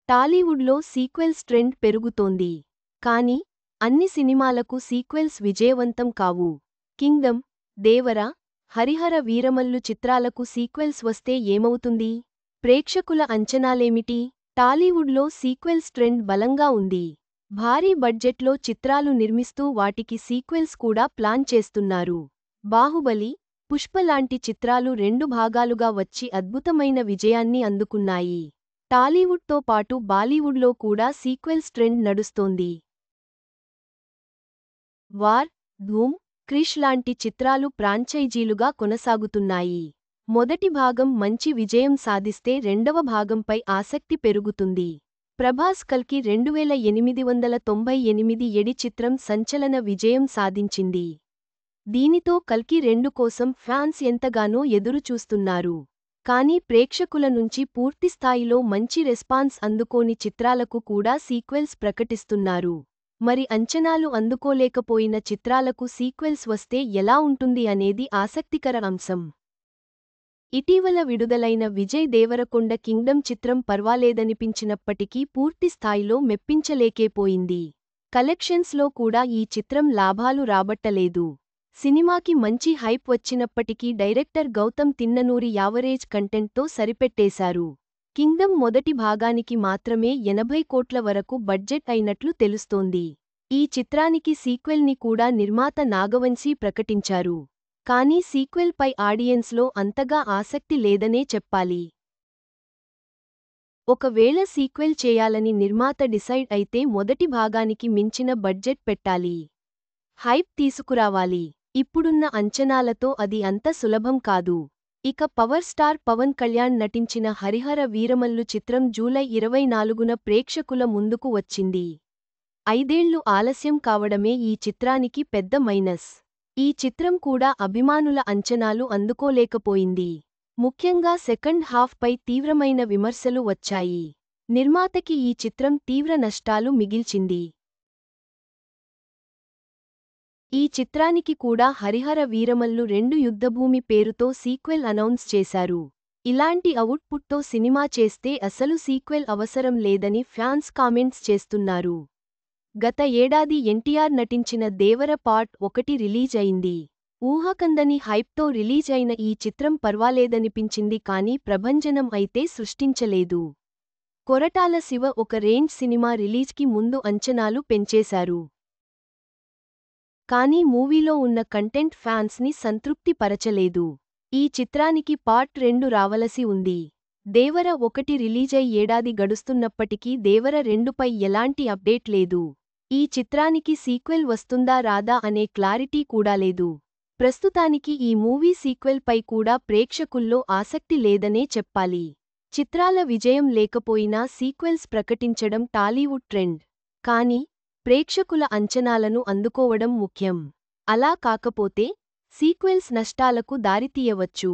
టాలీవుడ్లో sequels trend పెరుగుతోంది. కానీ, అన్ని సినిమాలకు సీక్వెల్స్ విజయవంతం కావు. కింగ్డమ్, దేవర, హరిహర వీరమల్లు చిత్రాలకు సీక్వెల్స్ వస్తే ఏమవుతుంది? ప్రేక్షకుల అంచనాలేమిటి? టాలీవుడ్లో సీక్వెల్స్ ట్రెండ్ బలంగా ఉంది. భారీ బడ్జెట్లో చిత్రాలు నిర్మిస్తూ వాటికి సీక్వెల్స్ కూడా ప్లాన్ చేస్తున్నారు. బాహుబలి, పుష్ప లాంటి చిత్రాలు 2 భాగాలుగా వచ్చి అద్భుతమైన విజయాన్ని అందుకున్నాయి. టాలీవుడ్తో పాటు బాలీవుడ్లో కూడా సీక్వెల్స్ ట్రెండ్ నడుస్తోంది. వార్, ధూమ్, క్రిష్ లాంటి చిత్రాలు ఫ్రాంచైజీలుగా కొనసాగుతున్నాయి. మొదటి భాగం మంచి విజయం సాధిస్తే రెండవ భాగంపై ఆసక్తి పెరుగుతుంది. ప్రభాస్ కల్కి 2898 ఏడి చిత్రం సంచలన విజయం సాధించింది. దీనితో కల్కి 2 కోసం ఫ్యాన్స్ ఎంతగానో ఎదురుచూస్తున్నారు. కానీ ప్రేక్షకుల నుంచి పూర్తిస్థాయిలో మంచి రెస్పాన్స్ అందుకోని చిత్రాలకు కూడా సీక్వెల్స్ ప్రకటిస్తున్నారు. మరి అంచనాలు అందుకోలేకపోయిన చిత్రాలకు సీక్వెల్స్ వస్తే ఎలా ఉంటుంది అనేది ఆసక్తికర అంశం. ఇటీవల విడుదలైన విజయ్ దేవరకొండ కింగ్డమ్ చిత్రం పర్వాలేదనిపించినప్పటికీ పూర్తి స్థాయిలో మెప్పించలేకపోయింది. కలెక్షన్స్లో కూడా ఈ చిత్రం లాభాలు రాబట్టలేదు. సినిమాకి మంచి హైప్ వచ్చినప్పటికీ డైరెక్టర్ గౌతమ్ తిన్ననూరి యావరేజ్ కంటెంట్తో సరిపెట్టేశారు. కింగ్డమ్ మొదటి భాగానికి మాత్రమే 80 కోట్ల వరకు బడ్జెట్ అయినట్లు తెలుస్తోంది. ఈ చిత్రానికి సీక్వెల్ని కూడా నిర్మాత నాగవంశీ ప్రకటించారు. కానీ సీక్వెల్ పై ఆడియన్స్లో అంతగా ఆసక్తి లేదనే చెప్పాలి. ఒకవేళ సీక్వెల్ చేయాలని నిర్మాత డిసైడ్ అయితే మొదటి భాగానికి మించిన బడ్జెట్ పెట్టాలి. హైప్ తీసుకురావాలి. ఇప్పుడున్న అంచనాలతో అది అంత సులభం కాదు. ఇక పవర్ స్టార్ పవన్ కళ్యాణ్ నటించిన హరిహర వీరమల్లు చిత్రం జూలై 24న ప్రేక్షకుల ముందుకు వచ్చింది. 5 ఏళ్లు ఆలస్యం కావడమే ఈ చిత్రానికి పెద్ద మైనస్. ఈ చిత్రం కూడా అభిమానుల అంచనాలు అందుకోలేకపోయింది. ముఖ్యంగా సెకండ్ హాఫ్ పై తీవ్రమైన విమర్శలు వచ్చాయి. నిర్మాతకి ఈ చిత్రం తీవ్ర నష్టాలు మిగిల్చింది. ఈ చిత్రానికి కూడా హరిహర వీరమల్లు 2 యుద్ధభూమి పేరుతో సీక్వెల్ అనౌన్స్ చేశారు. ఇలాంటి అవుట్పుట్తో సినిమా చేస్తే అసలు సీక్వెల్ అవసరం లేదని ఫ్యాన్స్ కామెంట్స్ చేస్తున్నారు. గత ఏడాది ఎన్టీఆర్ నటించిన దేవర పార్ట్ 1 రిలీజ్ అయింది. ఊహకందని హైప్తో రిలీజ్ అయిన ఈ చిత్రం పర్వాలేదనిపించింది కానీ ప్రభంజనం అయితే సృష్టించలేదు. కొరటాల శివ ఒక రేంజ్ సినిమా రిలీజ్కి ముందు అంచనాలు పెంచేశారు. కానీ మూవీలో ఉన్న కంటెంట్ ఫ్యాన్స్ని సంతృప్తి పరచలేదు. ఈ చిత్రానికి పార్ట్ 2 రావలసి ఉంది. దేవర 1 రిలీజై ఏడాది గడుస్తున్నప్పటికీ దేవర 2పై ఎలాంటి అప్డేట్ లేదు. ఈ చిత్రానికి సీక్వెల్ వస్తుందా రాదా అనే క్లారిటీ కూడా లేదు. ప్రస్తుతానికి ఈ మూవీ సీక్వెల్ పై కూడా ప్రేక్షకుల్లో ఆసక్తి లేదనే చెప్పాలి. చిత్రాల విజయం లేకపోయినా సీక్వెల్స్ ప్రకటించడం టాలీవుడ్ ట్రెండ్. కానీ, ప్రేక్షకుల అంచనాలను అందుకోవడం ముఖ్యం. అలా కాకపోతే, సీక్వెల్స్ నష్టాలకు దారితీయవచ్చు.